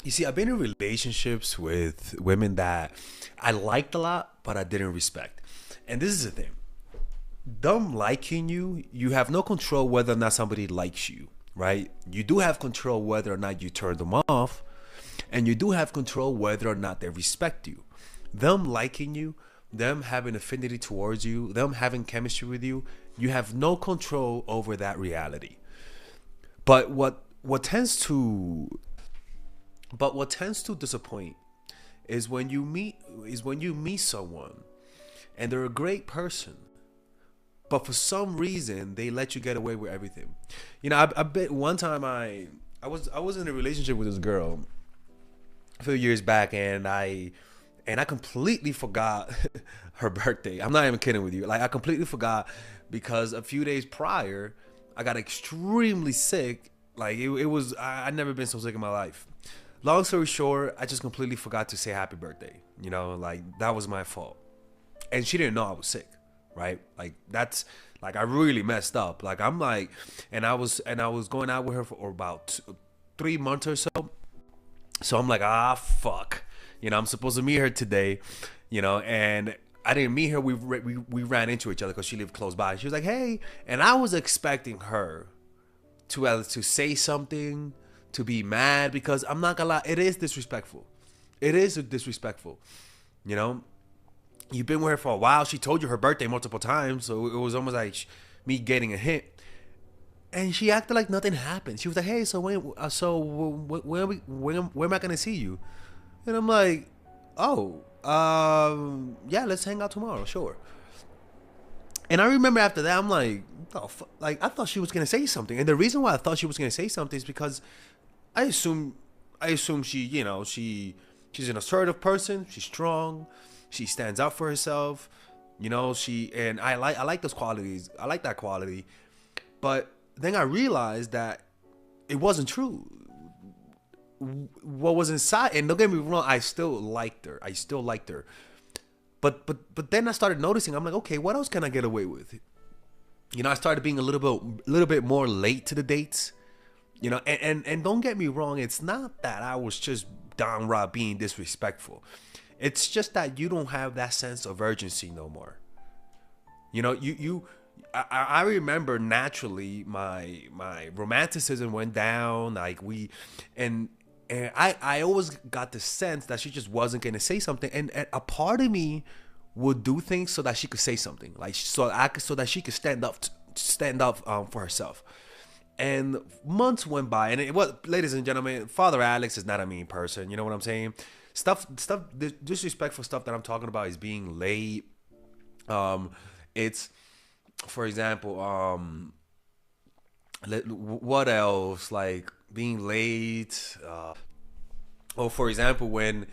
You see, I've been in relationships with women that I liked a lot, but I didn't respect. And this is the thing: them liking you, you have no control whether or not somebody likes you, right? You do have control whether or not you turn them off, and you do have control whether or not they respect you. Them liking you, them having affinity towards you, them having chemistry with you, you have no control over that reality. But what tends to disappoint is when you meet someone and they're a great person, but for some reason they let you get away with everything. I bet one time I was in a relationship with this girl a few years back, and I completely forgot her birthday. I'm not even kidding with you. Like, I completely forgot because a few days prior, I got extremely sick. Like, it was I never been so sick in my life. Long story short, I just completely forgot to say happy birthday. Like, that was my fault, and she didn't know I was sick, right? Like, that's like, I really messed up. Like, I'm like, and I was going out with her for about 3 months or so. So I'm like, fuck. I'm supposed to meet her today, and I didn't meet her. We ran into each other because she lived close by. She was like, hey, and I was expecting her to say something, to be mad, because I'm not gonna lie, it is disrespectful. It is disrespectful. You know, you've been with her for a while. She told you her birthday multiple times, so it was almost like me getting a hint. And she acted like nothing happened. She was like, "Hey, so when am I gonna see you?" And I'm like, "Oh, yeah, let's hang out tomorrow, sure." And I remember after that, I'm like, "Oh, like, I thought she was gonna say something." And the reason why I thought she was gonna say something is because I assume, I assume she's an assertive person. She's strong. She stands up for herself. And I like those qualities. I like that quality. But then I realized that it wasn't true. What was inside, and don't get me wrong, I still liked her. I still liked her. But then I started noticing. I'm like, okay, what else can I get away with? I started being a little bit more late to the dates. And don't get me wrong, it's not that I was just downright being disrespectful. It's just that you don't have that sense of urgency no more. I remember naturally my romanticism went down. Like, and I always got the sense that she just wasn't gonna say something, and a part of me would do things so that she could say something, like, so that she could stand up for herself. And months went by, and it was, ladies and gentlemen, Father Alex is not a mean person. You know what I'm saying? Disrespectful stuff that I'm talking about is being late. It's, for example, what else? Like, being late. Or, for example, when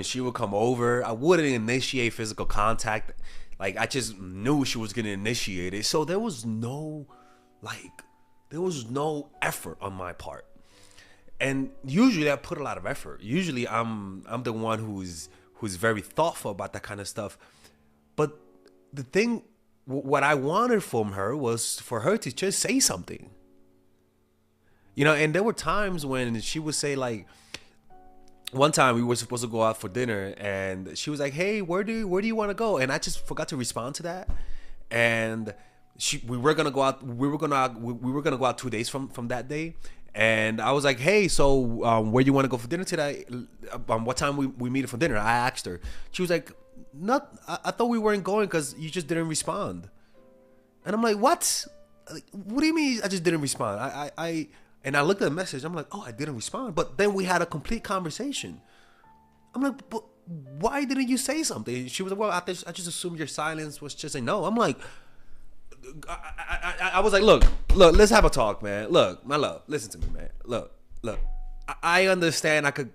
she would come over, I wouldn't initiate physical contact. Like, I just knew she was gonna initiate it. So like, there was no effort on my part. And usually I put a lot of effort. Usually I'm the one who's very thoughtful about that kind of stuff. But the thing, what I wanted from her was for her to just say something. And there were times when she would say, like, one time we were supposed to go out for dinner, and she was like, "Hey, where do you want to go?" And I just forgot to respond to that. And we were gonna go out. We were gonna go out 2 days from that day. And I was like, "Hey, so where do you want to go for dinner today? What time we meet for dinner?" I asked her. She was like, "Not. I thought we weren't going because you just didn't respond." And I'm like, "What? Like, what do you mean I just didn't respond?" And I looked at the message. I'm like, "Oh, I didn't respond." But then we had a complete conversation. I'm like, "But why didn't you say something?" She was like, "Well, I just assumed your silence was just a no." I'm like, I was like, look, let's have a talk, man. Look, my love, listen to me, man. Look. I understand. I could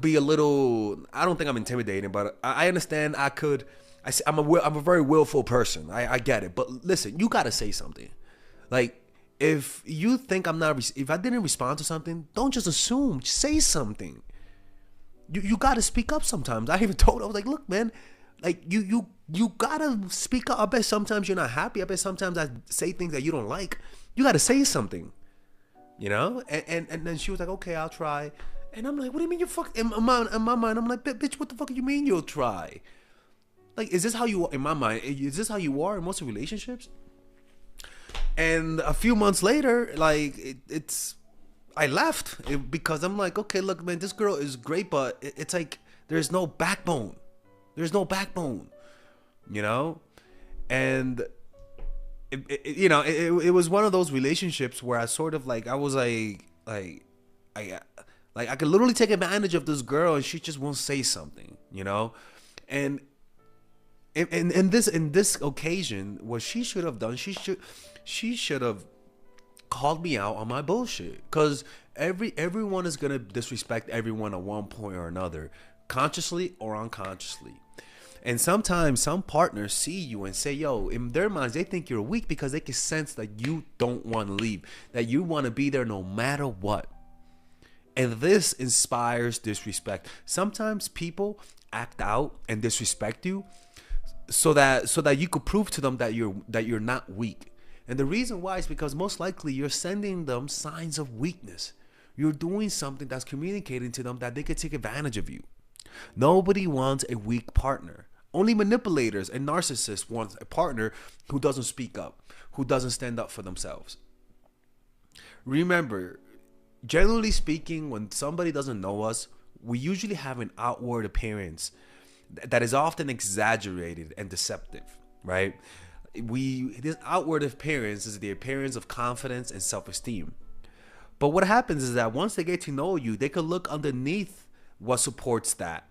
be a little. I don't think I'm intimidating, but I understand. I'm a very willful person. I get it, but listen, you gotta say something. Like, if you think I'm not, if I didn't respond to something, don't just assume. Say something. You gotta speak up sometimes. I even told her, I was like, look, man, like, you gotta speak up. I bet sometimes you're not happy. I bet sometimes I say things that you don't like. You gotta say something. you know? And then she was like, okay, I'll try. And I'm like, what do you mean you fuck? In my mind, I'm like, bitch, what the fuck do you mean you'll try? Like, is this how you, in my mind, is this how you are in most relationships? And a few months later, like, I left because I'm like, okay, look, man, this girl is great, but it's like, there's no backbone. There's no backbone, you know? And it was one of those relationships where I sort of like, I was like I could literally take advantage of this girl and she just won't say something, you know? And in this occasion, what she should have done, she should have called me out on my bullshit. Cause everyone is gonna disrespect everyone at one point or another, consciously or unconsciously. And sometimes some partners see you and say, yo, in their minds, they think you're weak because they can sense that you don't want to leave, that you want to be there no matter what. And this inspires disrespect. Sometimes people act out and disrespect you so that you could prove to them that you're not weak. And the reason why is because most likely you're sending them signs of weakness. You're doing something that's communicating to them that they could take advantage of you. Nobody wants a weak partner. Only manipulators and narcissists want a partner who doesn't speak up, who doesn't stand up for themselves. Remember, generally speaking, when somebody doesn't know us, we usually have an outward appearance that is often exaggerated and deceptive, right? This outward appearance is the appearance of confidence and self-esteem. But what happens is that once they get to know you, they can look underneath what supports that.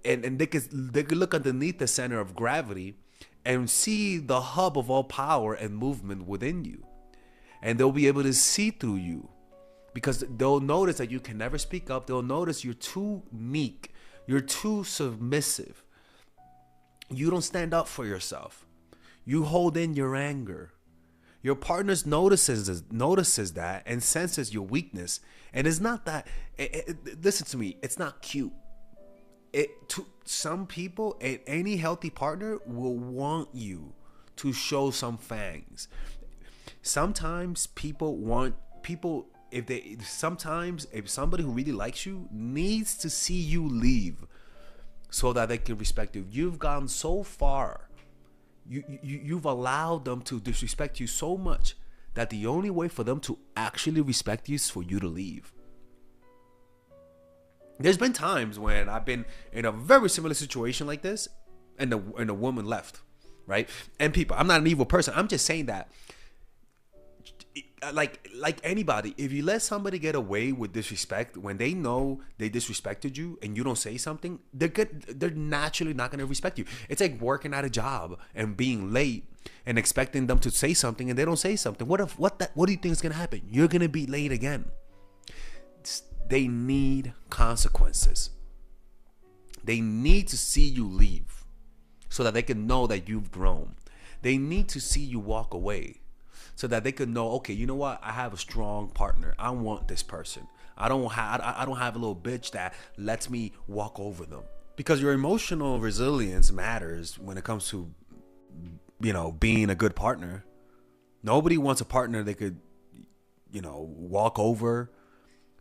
And they could look underneath the center of gravity and see the hub of all power and movement within you. And they'll be able to see through you because they'll notice that you can never speak up. They'll notice you're too meek. You're too submissive. You don't stand up for yourself. You hold in your anger. Your partner notices that and senses your weakness. And it's not that, listen to me, it's not cute. To some people, any healthy partner will want you to show some fangs. Sometimes if somebody who really likes you needs to see you leave so that they can respect you. You've gone so far. You've allowed them to disrespect you so much that the only way for them to actually respect you is for you to leave. There's been times when I've been in a very similar situation like this and the woman left, right? And people, I'm not an evil person. I'm just saying that like anybody, if you let somebody get away with disrespect when they know they disrespected you and you don't say something, they're naturally not going to respect you. It's like working at a job and being late and expecting them to say something and they don't say something. What do you think is going to happen? You're going to be late again. They need consequences. They need to see you leave so that they can know that you've grown. They need to see you walk away so that they can know, okay, you know what? I have a strong partner. I want this person. I don't have a little bitch that lets me walk over them. Because your emotional resilience matters when it comes to, being a good partner. Nobody wants a partner they could, walk over.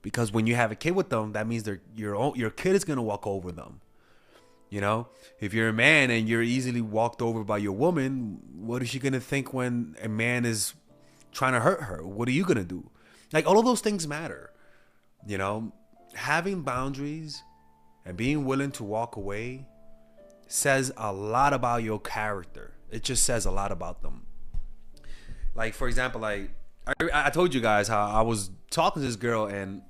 Because when you have a kid with them, that means your kid is going to walk over them. If you're a man and you're easily walked over by your woman, what is she going to think when a man is trying to hurt her? What are you going to do? Like, all of those things matter. Having boundaries and being willing to walk away says a lot about your character. It just says a lot about them. Like, for example, like I told you guys how I was talking to this girl and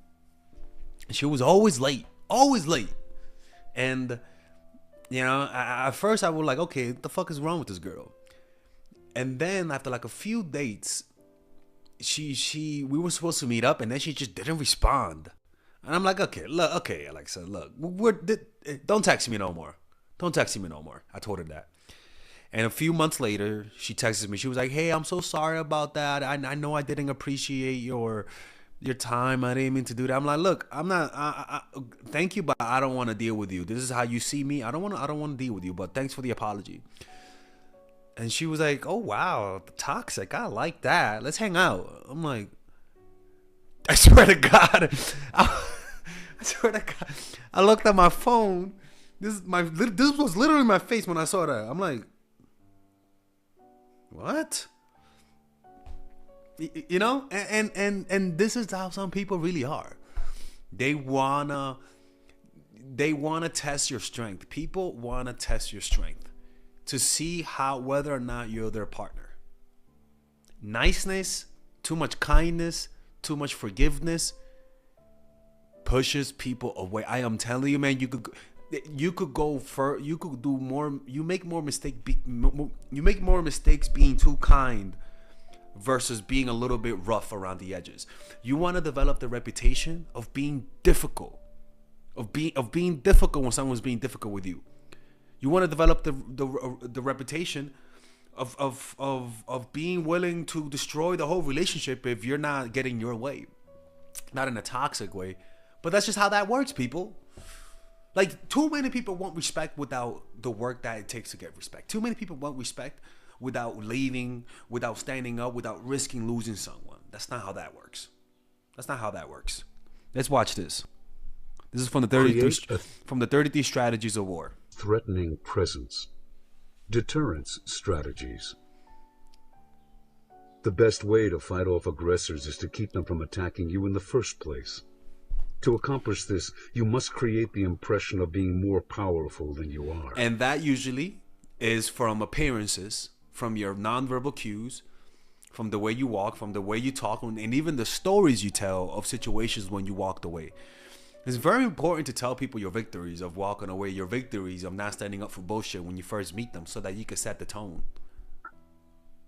she was always late. And, at first I was like, okay, what the fuck is wrong with this girl? And then after like a few dates, we were supposed to meet up and then she just didn't respond. And I'm like, okay, Alexa, look, don't text me no more. I told her that. And a few months later, she texted me. She was like, hey, I'm so sorry about that. I know I didn't appreciate your time. I didn't mean to do that. I'm like, look, I'm not, thank you, but I don't want to deal with you. This is how you see me. I don't want to deal with you, but thanks for the apology. And she was like, oh, wow, toxic. I like that. Let's hang out. I'm like, I swear to God. I swear to God. I looked at my phone. This was literally my face when I saw that. I'm like, what? You know? And this is how some people really are. They wanna test your strength. People wanna test your strength to see whether or not you're their partner. Niceness, too much kindness, too much forgiveness pushes people away. I am telling you, man, you could go for, you could do more. You make more mistakes being too kind versus being a little bit rough around the edges. You want to develop the reputation of being difficult, of being difficult when someone's being difficult with you. You want to develop the reputation of being willing to destroy the whole relationship if you're not getting your way. Not in a toxic way, but that's just how that works, people. Like, too many people want respect without the work that it takes to get respect. Too many people want respect without leaving, without standing up, without risking losing someone. That's not how that works. That's not how that works. Let's watch this. This is from the 33 Strategies of War. Threatening presence. Deterrence strategies. The best way to fight off aggressors is to keep them from attacking you in the first place. To accomplish this, you must create the impression of being more powerful than you are. And that usually is from appearances, from your nonverbal cues, from the way you walk, from the way you talk, and even the stories you tell of situations when you walked away. It's very important to tell people your victories of walking away, your victories of not standing up for bullshit when you first meet them, so that you can set the tone.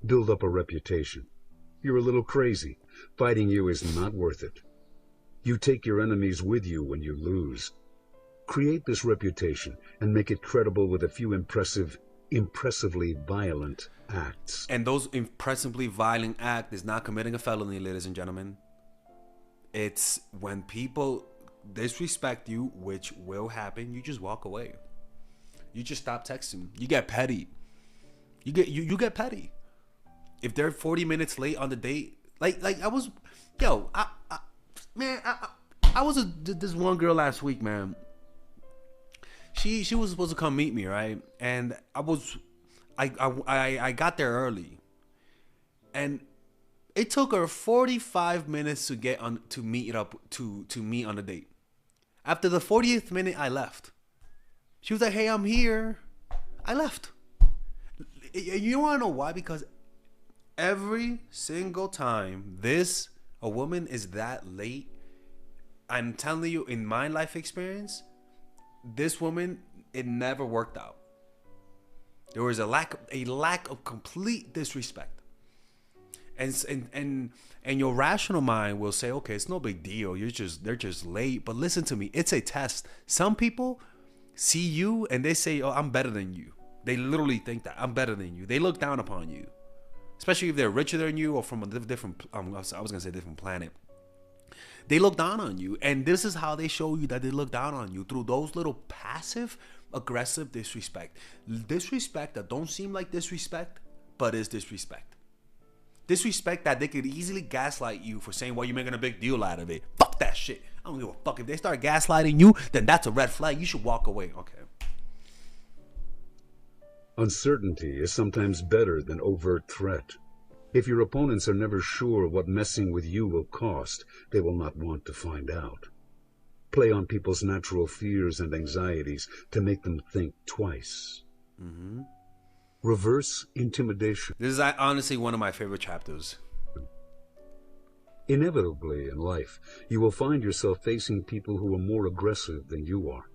Build up a reputation. You're a little crazy. Fighting you is not worth it. You take your enemies with you when you lose. Create this reputation and make it credible with a few impressively violent acts. And those impressively violent acts is not committing a felony, ladies and gentlemen. It's when people disrespect you, which will happen, you just walk away. You just stop texting. You get petty. You get petty. If they're 40 minutes late on the date, like I was, I was this one girl last week, man. She was supposed to come meet me, right? And I got there early, and it took her 45 minutes to get on to meet up to meet on a date. After the 40th minute, I left. She was like, "Hey, I'm here." I left. You want to know why? Because every single time a woman is that late, I'm telling you, in my life experience, this woman, it never worked out. There was a lack of complete disrespect. And your rational mind will say, okay, it's no big deal. They're just late. But listen to me, it's a test. Some people see you and they say, oh, I'm better than you. They literally think that I'm better than you. They look down upon you, especially if they're richer than you or from a different. I was gonna say different planet. They look down on you, and this is how they show you that they look down on you, through those little passive aggressive disrespect that don't seem like disrespect, but is disrespect. Disrespect that they could easily gaslight you for saying, well, you're making a big deal out of it. Fuck that shit. I don't give a fuck. If they start gaslighting you, then that's a red flag. You should walk away. Okay. Uncertainty is sometimes better than overt threat. If your opponents are never sure what messing with you will cost, they will not want to find out. Play on people's natural fears and anxieties to make them think twice. Mm-hmm. Reverse intimidation. This is honestly one of my favorite chapters. Inevitably in life, you will find yourself facing people who are more aggressive than you are.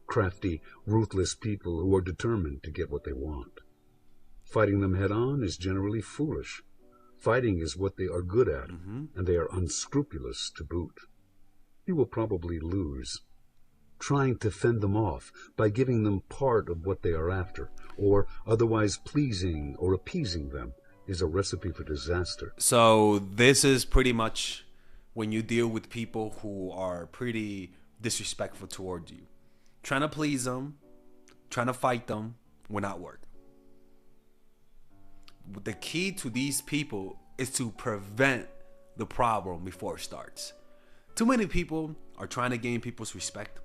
Crafty, ruthless people who are determined to get what they want. Fighting them head on is generally foolish. Fighting is what they are good at, and they are unscrupulous to boot. You will probably lose. Trying to fend them off by giving them part of what they are after, or otherwise pleasing or appeasing them, is a recipe for disaster. So this is pretty much when you deal with people who are pretty disrespectful towards you. Trying to please them, trying to fight them will not work. The key to these people is to prevent the problem before it starts. Too many people are trying to gain people's respect.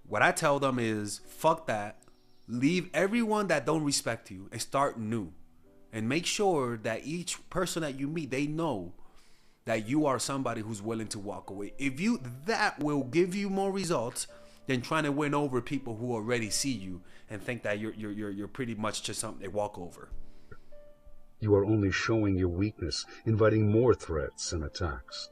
What I tell them is, fuck that. Leave everyone that don't respect you and start new. And make sure that each person that you meet, they know that you are somebody who's willing to walk away. That will give you more results than trying to win over people who already see you and think that you're pretty much just something they walk over. You are only showing your weakness, inviting more threats and attacks.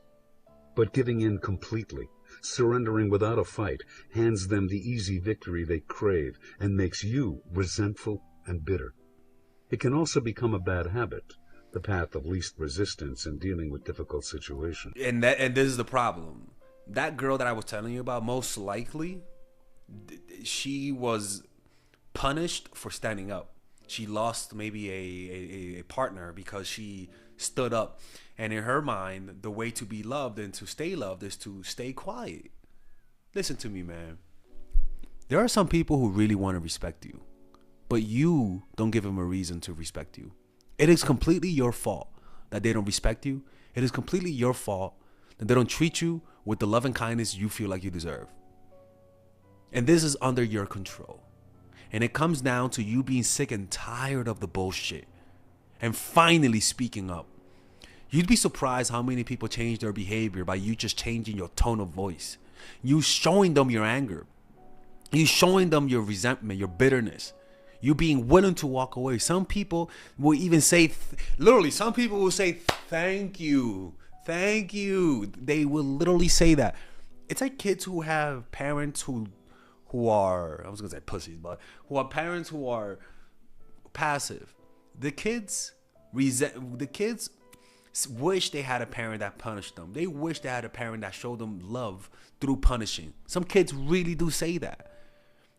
But giving in completely, surrendering without a fight, hands them the easy victory they crave and makes you resentful and bitter. It can also become a bad habit, the path of least resistance in dealing with difficult situations. And this is the problem. That girl that I was telling you about, most likely, she was punished for standing up. She lost maybe a partner because she stood up. And in her mind, the way to be loved and to stay loved is to stay quiet. Listen to me, man. There are some people who really want to respect you, but you don't give them a reason to respect you. It is completely your fault that they don't respect you. It is completely your fault that they don't treat you with the love and kindness you feel like you deserve. And this is under your control. And it comes down to you being sick and tired of the bullshit and finally speaking up. You'd be surprised how many people change their behavior by you just changing your tone of voice. You showing them your anger. You showing them your resentment, your bitterness. You being willing to walk away. Some people will even say, literally, some people will say, thank you. Thank you. They will literally say that. It's like kids who have parents who are, I was going to say pussies, but who are parents who are passive. The kids wish they had a parent that punished them. They wish they had a parent that showed them love through punishing. Some kids really do say that.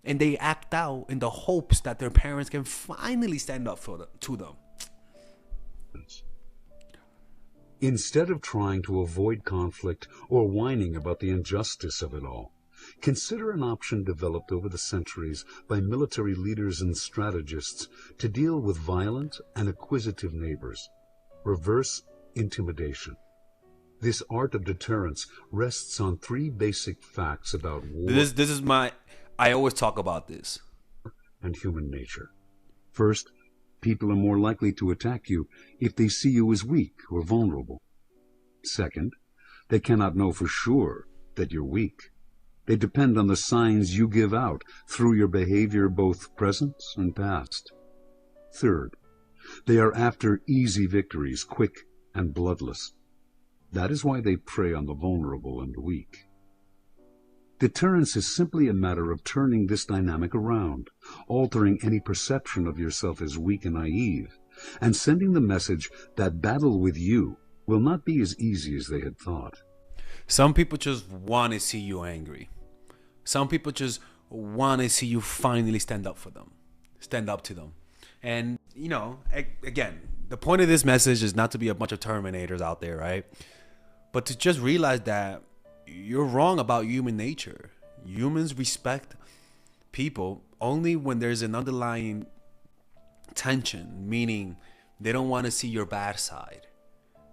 And they act out in the hopes that their parents can finally stand up to them. Instead of trying to avoid conflict or whining about the injustice of it all, consider an option developed over the centuries by military leaders and strategists to deal with violent and acquisitive neighbors: reverse intimidation. This art of deterrence rests on three basic facts about war. I always talk about this. And human nature. First, people are more likely to attack you if they see you as weak or vulnerable. Second, they cannot know for sure that you're weak. They depend on the signs you give out through your behavior, both present and past. Third, they are after easy victories, quick and bloodless. That is why they prey on the vulnerable and weak. Deterrence is simply a matter of turning this dynamic around, altering any perception of yourself as weak and naive, and sending the message that battle with you will not be as easy as they had thought. Some people just want to see you angry. Some people just want to see you finally stand up for them, stand up to them. And, you know, again, the point of this message is not to be a bunch of Terminators out there, right? But to just realize that you're wrong about human nature. Humans respect people only when there's an underlying tension, meaning they don't want to see your bad side.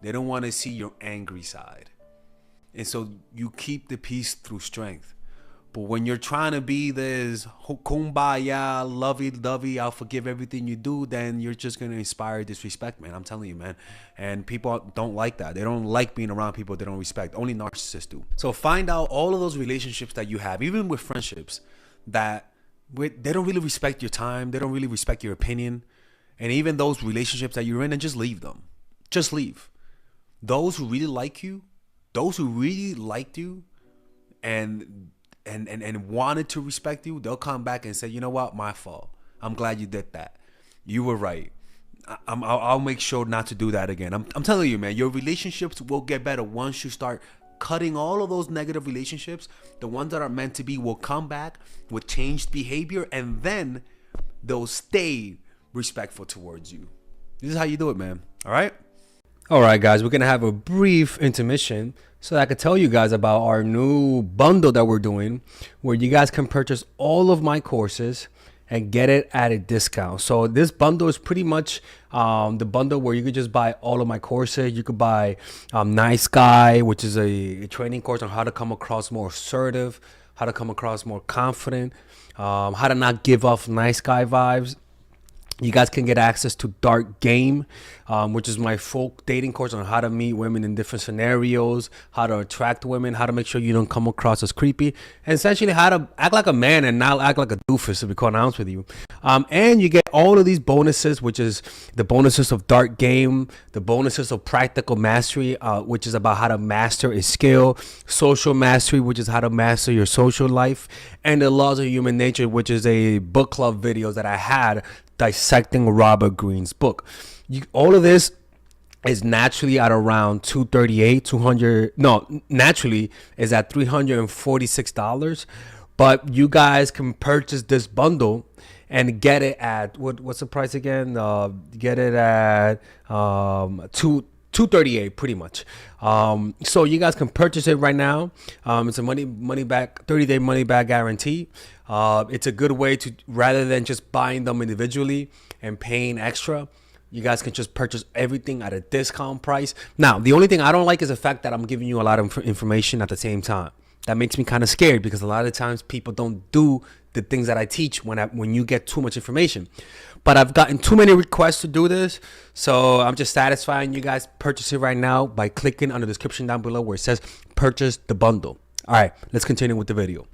They don't want to see your angry side. And so you keep the peace through strength. But when you're trying to be this kumbaya, lovey-dovey, I'll forgive everything you do, then you're just going to inspire disrespect, man. I'm telling you, man. And people don't like that. They don't like being around people they don't respect. Only narcissists do. So find out all of those relationships that you have, even with friendships, that they don't really respect your time. They don't really respect your opinion. And even those relationships that you're in, and just leave them. Just leave. Those who really like you, those who really liked you and wanted to respect you, they'll come back and say, you know what, my fault. I'm glad you did that. You were right. I'll make sure not to do that again. I'm telling you, man, your relationships will get better once you start cutting all of those negative relationships. The ones that are meant to be will come back with changed behavior, and then they'll stay respectful towards you. This is how you do it, man. All right? All right, guys, we're going to have a brief intermission so that I can tell you guys about our new bundle that we're doing, where you guys can purchase all of my courses and get it at a discount. So this bundle is pretty much the bundle where you could just buy all of my courses. You could buy Nice Guy, which is a training course on how to come across more assertive, how to come across more confident, how to not give off nice guy vibes. You guys can get access to Dark Game, which is my full dating course on how to meet women in different scenarios, how to attract women, how to make sure you don't come across as creepy, and essentially how to act like a man and not act like a doofus, to be quite honest with you. And you get all of these bonuses, which is the bonuses of Dark Game, the bonuses of Practical Mastery, which is about how to master a skill, Social Mastery, which is how to master your social life, and the Laws of Human Nature, which is a book club videos that I had dissecting Robert Greene's book. All of this is naturally at around naturally is at $346, but you guys can purchase this bundle and get it at what's the price again? Get it at $238 pretty much. So you guys can purchase it right now. It's a money back 30-day money back guarantee. It's a good way to, rather than just buying them individually and paying extra, you guys can just purchase everything at a discount price. Now, the only thing I don't like is the fact that I'm giving you a lot of information at the same time. That makes me kind of scared, because a lot of times people don't do the things that I teach when you get too much information. But I've gotten too many requests to do this, so I'm just satisfying you guys. Purchase it right now by clicking on the description down below where it says purchase the bundle. All right, let's continue with the video.